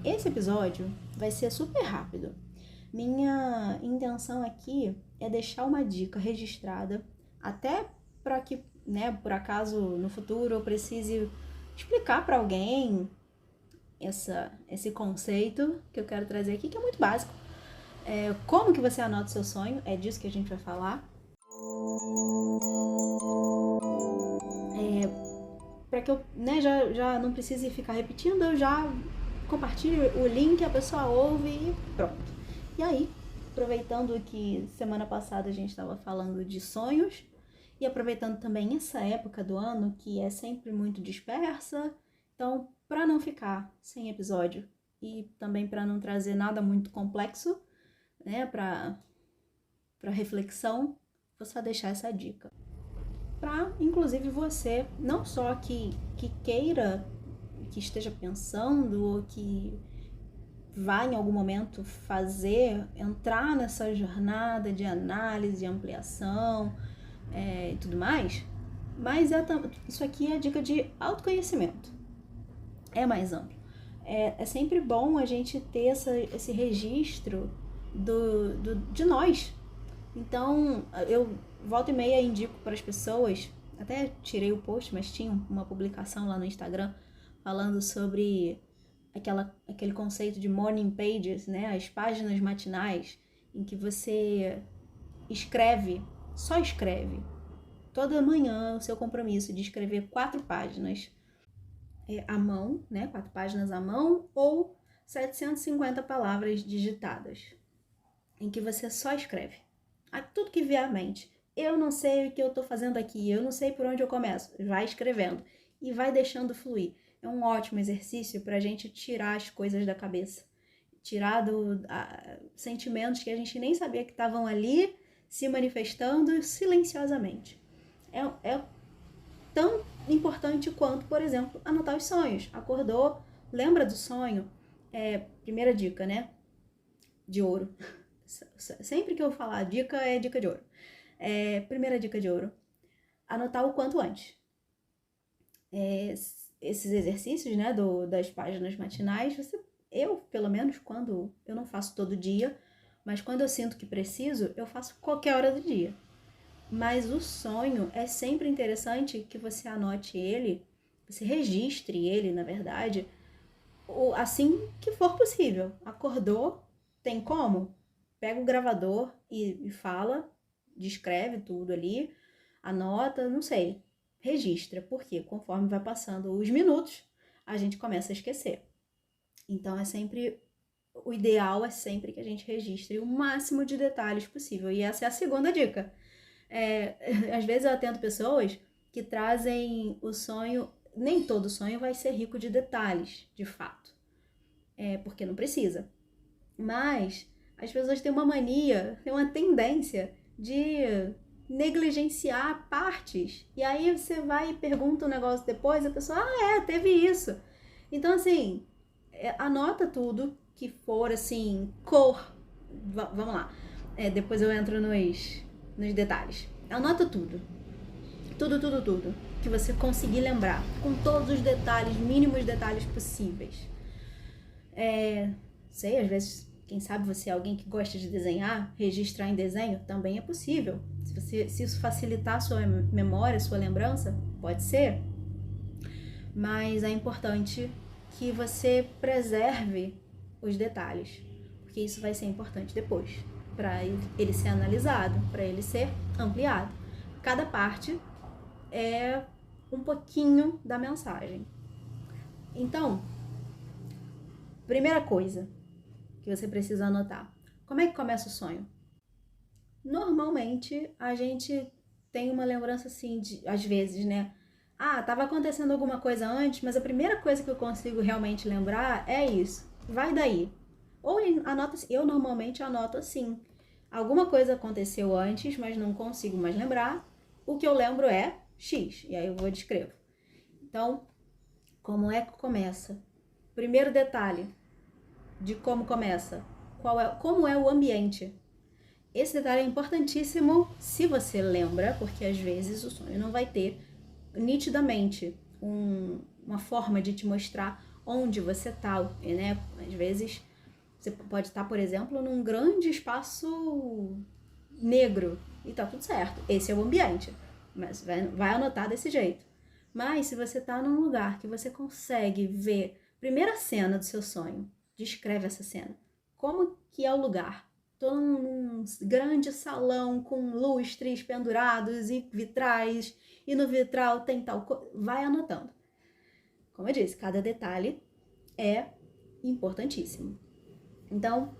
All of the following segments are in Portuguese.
Esse episódio vai ser super rápido. Minha intenção aqui é deixar uma dica registrada, até para que, né, por acaso no futuro eu precise explicar para alguém esse conceito que eu quero trazer aqui, que é muito básico. Como que você anota o seu sonho, é disso que a gente vai falar. Para que eu, né, já não precise ficar repetindo, eu já compartilho o link, a pessoa ouve e pronto. E aí, aproveitando que semana passada a gente estava falando de sonhos, e aproveitando também essa época do ano que é sempre muito dispersa, então, para não ficar sem episódio e também para não trazer nada muito complexo, né, para reflexão, vou só deixar essa dica. Para, inclusive, você, não só que queira, que esteja pensando ou que vai em algum momento entrar nessa jornada de análise, ampliação e tudo mais, mas isso aqui é dica de autoconhecimento, é mais amplo. É sempre bom a gente ter esse registro de nós. Então, eu volta e meia indico para as pessoas, até tirei o post, mas tinha uma publicação lá no Instagram falando sobre aquele conceito de morning pages, né? As páginas matinais, em que você só escreve, toda manhã o seu compromisso de escrever 4 páginas à mão, né? 4 páginas à mão ou 750 palavras digitadas, em que você só escreve. Tudo que vier à mente. Eu não sei o que eu tô fazendo aqui, eu não sei por onde eu começo. Vai escrevendo e vai deixando fluir. É um ótimo exercício pra gente tirar as coisas da cabeça. Tirar sentimentos que a gente nem sabia que estavam ali se manifestando silenciosamente. É tão importante quanto, por exemplo, anotar os sonhos. Acordou, lembra do sonho? Primeira dica, né? De ouro. Sempre que eu falar dica, é dica de ouro. Primeira dica de ouro: anotar o quanto antes. Esses exercícios, né, das páginas matinais, eu, pelo menos, quando eu não faço todo dia, mas quando eu sinto que preciso, eu faço qualquer hora do dia. Mas o sonho é sempre interessante que você anote ele, você registre ele, na verdade, assim que for possível. Acordou, tem como? Pega o gravador e fala, descreve tudo ali, anota, não sei, registra, porque conforme vai passando os minutos, a gente começa a esquecer. Então o ideal é sempre que a gente registre o máximo de detalhes possível, e essa é a segunda dica. Às vezes eu atendo pessoas que trazem o sonho, nem todo sonho vai ser rico de detalhes, de fato, porque não precisa, mas as pessoas têm uma mania, têm uma tendência de negligenciar partes. E aí você vai e pergunta um negócio depois, a pessoa, teve isso. Então, assim, anota tudo que for, assim, vamos lá. Depois eu entro nos detalhes. Anota tudo. Tudo. Que você conseguir lembrar. Com todos os detalhes, mínimos detalhes possíveis. Sei, às vezes, quem sabe você é alguém que gosta de desenhar, registrar em desenho, também é possível. Se isso facilitar a sua memória, a sua lembrança, pode ser. Mas é importante que você preserve os detalhes, porque isso vai ser importante depois, para ele ser analisado, para ele ser ampliado. Cada parte é um pouquinho da mensagem. Então, primeira coisa que você precisa anotar: como é que começa o sonho? Normalmente, a gente tem uma lembrança assim, às vezes, né? Tava acontecendo alguma coisa antes, mas a primeira coisa que eu consigo realmente lembrar é isso. Vai daí. Ou anota, eu normalmente anoto assim: alguma coisa aconteceu antes, mas não consigo mais lembrar. O que eu lembro é X, e aí eu vou descrevo. Então, como é que começa? Primeiro detalhe de como começa. Como é o ambiente? Esse detalhe é importantíssimo se você lembra, porque às vezes o sonho não vai ter nitidamente uma forma de te mostrar onde você tá, né? Às vezes você pode estar, por exemplo, num grande espaço negro e tá tudo certo. Esse é o ambiente, mas vai anotar desse jeito. Mas se você tá num lugar que você consegue ver primeira cena do seu sonho, descreve essa cena. Como que é o lugar? Tô num grande salão com lustres pendurados e vitrais, e no vitral tem tal coisa. Vai anotando. Como eu disse, cada detalhe é importantíssimo. Então,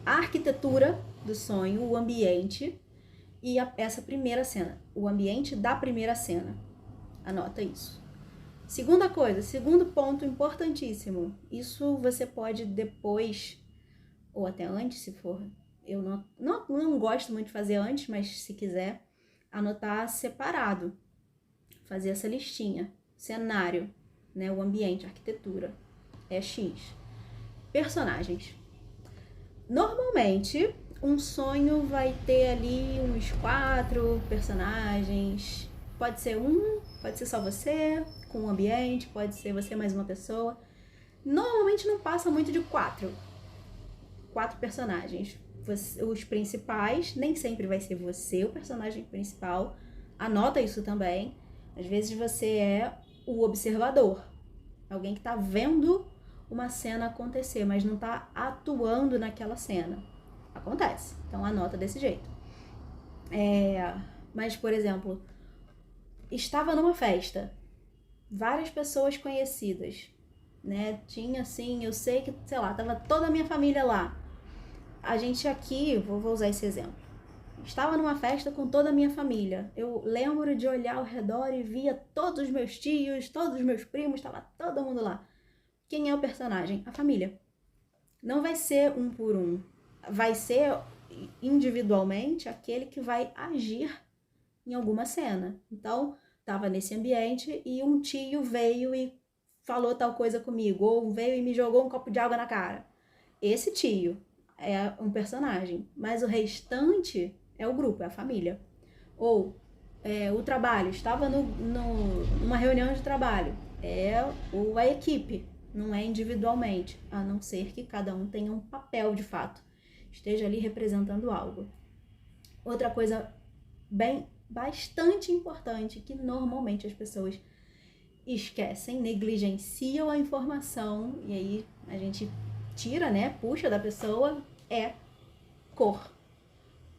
a arquitetura do sonho, o ambiente e essa primeira cena, o ambiente da primeira cena. Anota isso. Segunda coisa, segundo ponto importantíssimo. Isso você pode depois, ou até antes, se for. Eu não gosto muito de fazer antes, mas se quiser, anotar separado. Fazer essa listinha. Cenário, né? O ambiente, a arquitetura. É X. Personagens. Normalmente, um sonho vai ter ali uns 4 personagens. Pode ser pode ser só você, com um ambiente, pode ser você mais uma pessoa. Normalmente não passa muito de 4 personagens. Os principais, nem sempre vai ser você o personagem principal. Anota isso também. Às vezes você é o observador. Alguém que tá vendo uma cena acontecer, mas não tá atuando naquela cena. Acontece. Então anota desse jeito. Mas, por exemplo, estava numa festa. Várias pessoas conhecidas, né? Tinha assim, eu sei que, sei lá, tava toda a minha família lá. A gente aqui, vou usar esse exemplo. Estava numa festa com toda a minha família. Eu lembro de olhar ao redor e via todos os meus tios, todos os meus primos, estava todo mundo lá. Quem é o personagem? A família. Não vai ser um por um. Vai ser individualmente aquele que vai agir em alguma cena. Então, estava nesse ambiente e um tio veio e falou tal coisa comigo, ou veio e me jogou um copo de água na cara. Esse tio é um personagem, mas o restante é o grupo, é a família. Ou o trabalho, estava numa reunião de trabalho, a equipe, não é individualmente, a não ser que cada um tenha um papel de fato, esteja ali representando algo. Outra coisa bastante importante que normalmente as pessoas esquecem, negligenciam a informação e aí a gente tira, né, puxa da pessoa, é cor.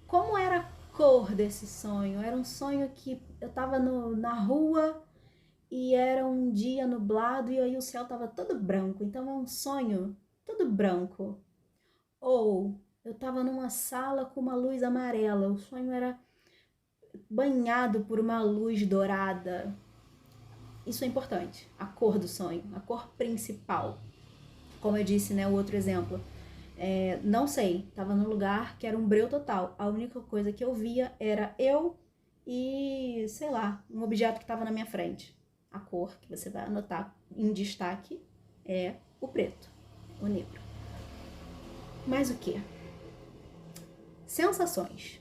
Como era a cor desse sonho? Era um sonho que eu tava na rua e era um dia nublado e aí o céu tava todo branco, então é um sonho todo branco. Ou eu tava numa sala com uma luz amarela, o sonho era banhado por uma luz dourada. Isso é importante, a cor do sonho, a cor principal. Como eu disse, né, o outro exemplo. Não sei, tava num lugar que era um breu total. A única coisa que eu via era eu e, sei lá, um objeto que tava na minha frente. A cor que você vai anotar em destaque é o preto, o negro. Mais o que? Sensações.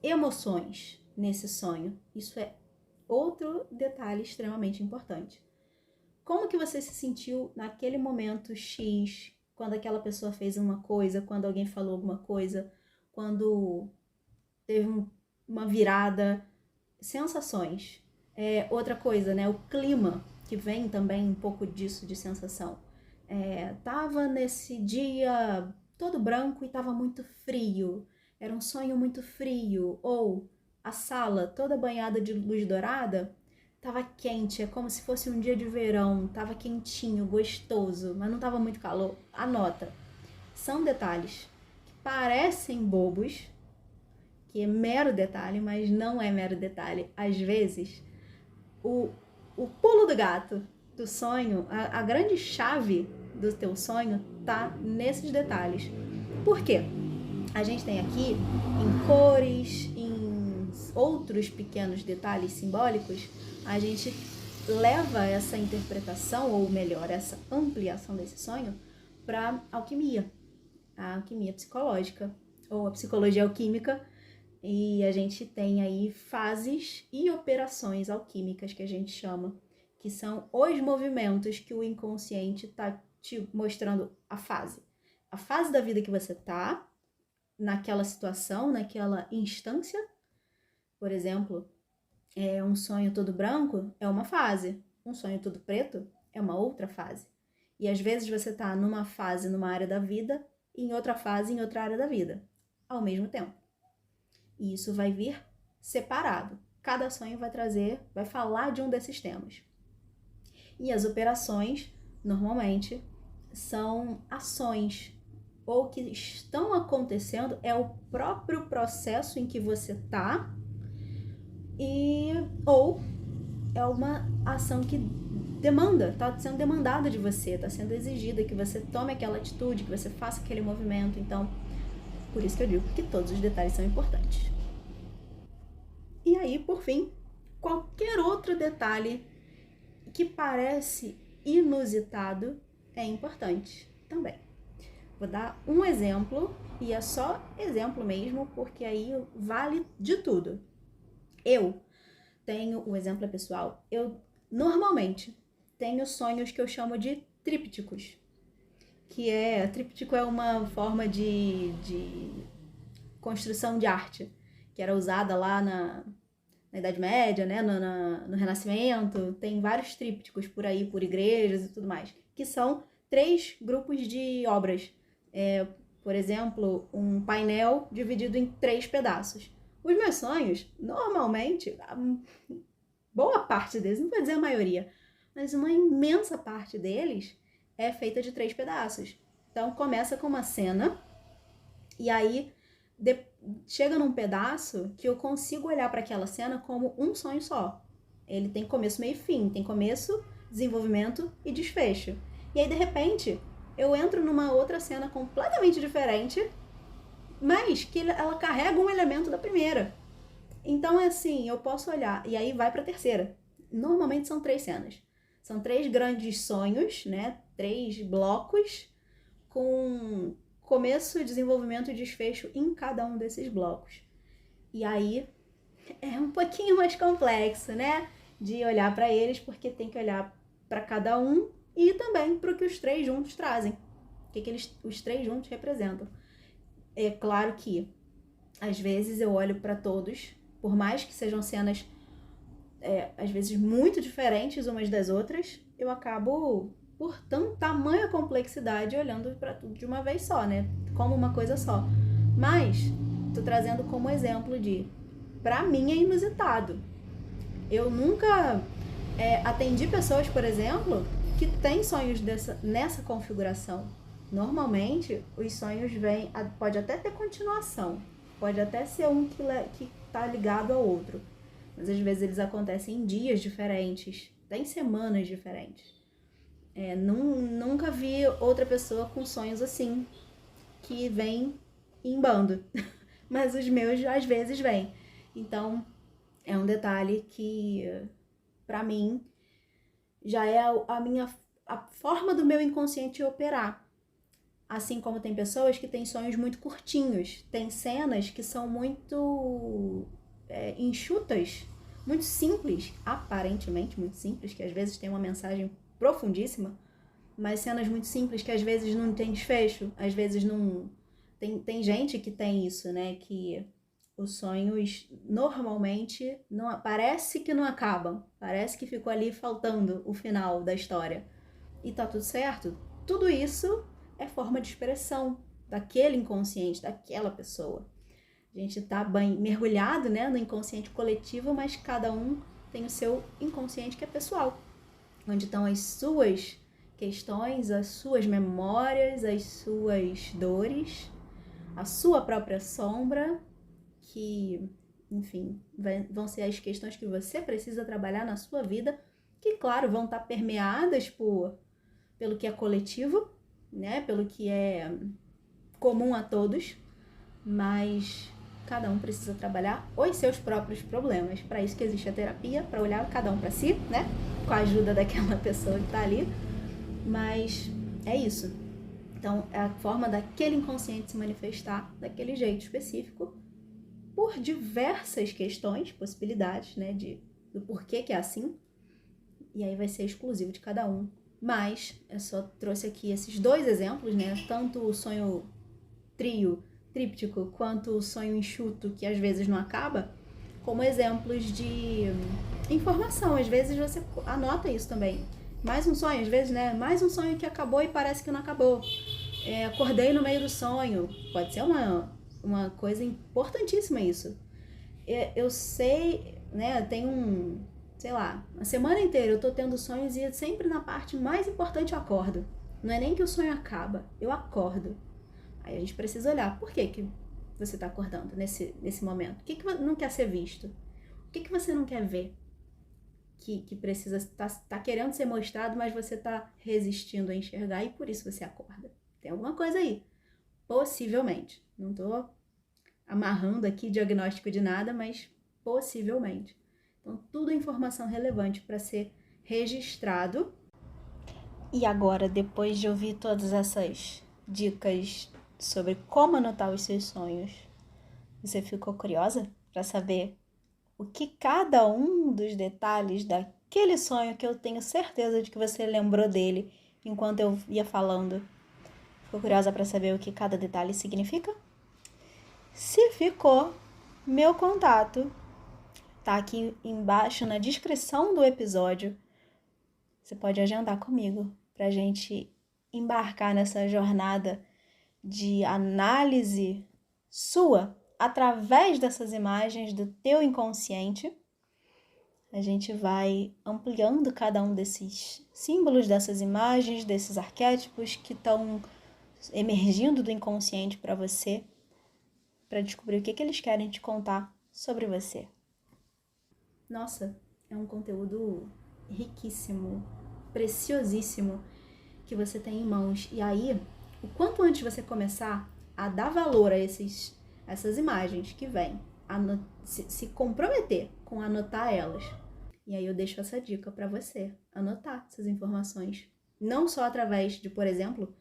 Emoções nesse sonho. Isso é outro detalhe extremamente importante. Como que você se sentiu naquele momento X, quando aquela pessoa fez uma coisa, quando alguém falou alguma coisa, quando teve uma virada? Sensações. Outra coisa, né? O clima, que vem também um pouco disso de sensação. Tava nesse dia todo branco e tava muito frio. Era um sonho muito frio. Ou a sala toda banhada de luz dourada, tava quente, é como se fosse um dia de verão, tava quentinho, gostoso, mas não tava muito calor. Anota. São detalhes que parecem bobos, que é mero detalhe, mas não é mero detalhe. Às vezes, o pulo do gato do sonho, a grande chave do teu sonho tá nesses detalhes. Por quê? A gente tem aqui em cores, em outros pequenos detalhes simbólicos, a gente leva essa interpretação, ou melhor, essa ampliação desse sonho para alquimia, a alquimia psicológica ou a psicologia alquímica, e a gente tem aí fases e operações alquímicas que a gente chama, que são os movimentos que o inconsciente está te mostrando a fase da vida que você tá, naquela situação, naquela instância. Por exemplo, um sonho todo branco é uma fase, um sonho todo preto é uma outra fase. E às vezes você tá numa fase, numa área da vida, e em outra fase, em outra área da vida, ao mesmo tempo. E isso vai vir separado. Cada sonho vai falar de um desses temas. E as operações, normalmente, são ações ou que estão acontecendo, é o próprio processo em que você tá, ou é uma ação que está sendo demandada de você, está sendo exigida que você tome aquela atitude, que você faça aquele movimento. Então, por isso que eu digo que todos os detalhes são importantes. E aí, por fim, qualquer outro detalhe que parece inusitado é importante também. Vou dar um exemplo, e é só exemplo mesmo, porque aí vale de tudo. O exemplo é pessoal, eu normalmente tenho sonhos que eu chamo de trípticos, tríptico é uma forma de construção de arte, que era usada lá na Idade Média, né, no Renascimento. Tem vários trípticos por aí, por igrejas e tudo mais, que são 3 grupos de obras. Por exemplo, um painel dividido em 3 pedaços. Os meus sonhos, normalmente, boa parte deles, não vou dizer a maioria, mas uma imensa parte deles é feita de 3 pedaços. Então, começa com uma cena, e aí chega num pedaço que eu consigo olhar para aquela cena como um sonho só. Ele tem começo, meio e fim, tem começo, desenvolvimento e desfecho. E aí, de repente, eu entro numa outra cena completamente diferente, mas que ela carrega um elemento da primeira. Então, é assim, eu posso olhar, e aí vai pra terceira. Normalmente são 3 cenas. São 3 grandes sonhos, né? 3 blocos, com começo, desenvolvimento e desfecho em cada um desses blocos. E aí é um pouquinho mais complexo, né? De olhar para eles, porque tem que olhar para cada um e também para o que os 3 juntos trazem. O que os 3 juntos representam. É claro que, às vezes, eu olho para todos, por mais que sejam cenas, às vezes, muito diferentes umas das outras, eu acabo, por tamanha complexidade, olhando para tudo de uma vez só, né? Como uma coisa só. Mas, tô trazendo como exemplo pra mim é inusitado. Eu nunca atendi pessoas, por exemplo, que têm sonhos nessa configuração. Normalmente, os sonhos pode até ter continuação, pode até ser um que tá ligado ao outro, mas às vezes eles acontecem em dias diferentes, até em semanas diferentes. Nunca vi outra pessoa com sonhos assim, que vem em bando, mas os meus às vezes vêm. Então, é um detalhe que, pra mim, já é a forma do meu inconsciente operar. Assim como tem pessoas que têm sonhos muito curtinhos, tem cenas que são muito enxutas, muito simples, aparentemente muito simples, que às vezes tem uma mensagem profundíssima, mas cenas muito simples que às vezes não tem desfecho, às vezes não... Tem gente que tem isso, né, que os sonhos normalmente parece que não acabam, parece que ficou ali faltando o final da história. E tá tudo certo. Tudo isso é forma de expressão daquele inconsciente, daquela pessoa. A gente tá bem mergulhado, né, no inconsciente coletivo, mas cada um tem o seu inconsciente que é pessoal, onde estão as suas questões, as suas memórias, as suas dores, a sua própria sombra, que, enfim, vão ser as questões que você precisa trabalhar na sua vida, que, claro, vão estar permeadas pelo que é coletivo, né, pelo que é comum a todos, mas cada um precisa trabalhar os seus próprios problemas. Para isso que existe a terapia, para olhar cada um para si, né, com a ajuda daquela pessoa que está ali. Mas é isso. Então, é a forma daquele inconsciente se manifestar daquele jeito específico, por diversas questões, possibilidades, né, do porquê que é assim. e aí vai ser exclusivo de cada um. Mas eu só trouxe aqui esses 2 exemplos, né? Tanto o sonho trio, tríptico, quanto o sonho enxuto, que às vezes não acaba, como exemplos de informação. Às vezes você anota isso também. Mais um sonho, às vezes, né? Mais um sonho que acabou e parece que não acabou. Acordei no meio do sonho. Pode ser uma coisa importantíssima isso. Eu sei, né? Tem sei lá, a semana inteira eu tô tendo sonhos e sempre na parte mais importante eu acordo. Não é nem que o sonho acaba, eu acordo. Aí a gente precisa olhar, por que você tá acordando nesse momento? O que não quer ser visto? O que você não quer ver? Que precisa, tá querendo ser mostrado, mas você tá resistindo a enxergar e por isso você acorda. Tem alguma coisa aí. Possivelmente. Não tô amarrando aqui diagnóstico de nada, mas possivelmente. Então, tudo é informação relevante para ser registrado. E agora, depois de ouvir todas essas dicas sobre como anotar os seus sonhos, você ficou curiosa para saber o que cada um dos detalhes daquele sonho que eu tenho certeza de que você lembrou dele enquanto eu ia falando? Ficou curiosa para saber o que cada detalhe significa? Se ficou, meu contato tá aqui embaixo na descrição do episódio. Você pode agendar comigo pra gente embarcar nessa jornada de análise sua através dessas imagens do teu inconsciente. A gente vai ampliando cada um desses símbolos, dessas imagens, desses arquétipos que estão emergindo do inconsciente para você, para descobrir o que eles querem te contar sobre você. Nossa, é um conteúdo riquíssimo, preciosíssimo que você tem em mãos. E aí, o quanto antes você começar a dar valor a essas imagens que vêm, se comprometer com anotar elas. E aí eu deixo essa dica para você, anotar essas informações. Não só através de, por exemplo,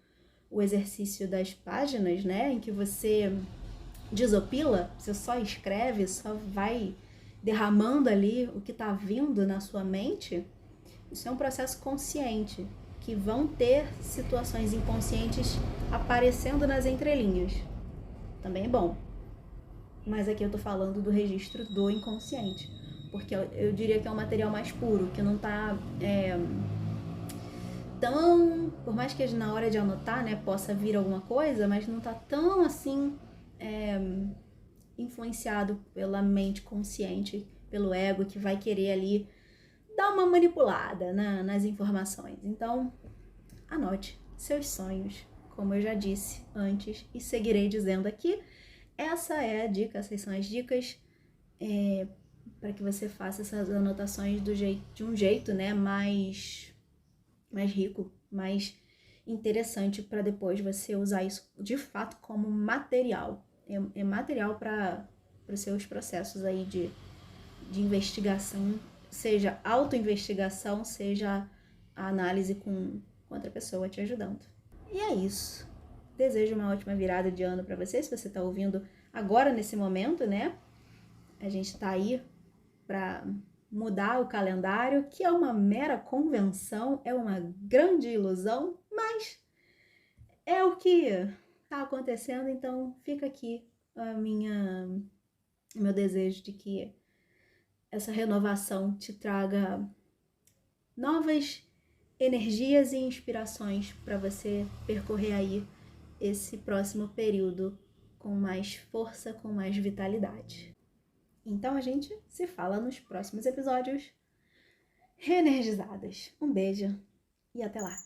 o exercício das páginas, né, em que você desopila, você só escreve, só vai derramando ali o que está vindo na sua mente. Isso é um processo consciente, que vão ter situações inconscientes aparecendo nas entrelinhas. Também é bom. Mas aqui eu tô falando do registro do inconsciente, porque eu diria que é um material mais puro, que não tá tão... Por mais que na hora de anotar, né, possa vir alguma coisa, mas não tá tão assim... influenciado pela mente consciente, pelo ego, que vai querer ali dar uma manipulada nas informações. Então, anote seus sonhos, como eu já disse antes e seguirei dizendo aqui. Essa é a dica, essas são as dicas para que você faça essas anotações de um jeito, né, mais rico, mais interessante, para depois você usar isso de fato como material. É material para os seus processos aí de investigação, seja autoinvestigação, seja a análise com outra pessoa te ajudando. E é isso. Desejo uma ótima virada de ano para você, se você está ouvindo agora nesse momento, né? A gente está aí para mudar o calendário, que é uma mera convenção, é uma grande ilusão, mas é o que está acontecendo, então fica aqui o meu desejo de que essa renovação te traga novas energias e inspirações para você percorrer aí esse próximo período com mais força, com mais vitalidade. Então a gente se fala nos próximos episódios reenergizadas. Um beijo e até lá!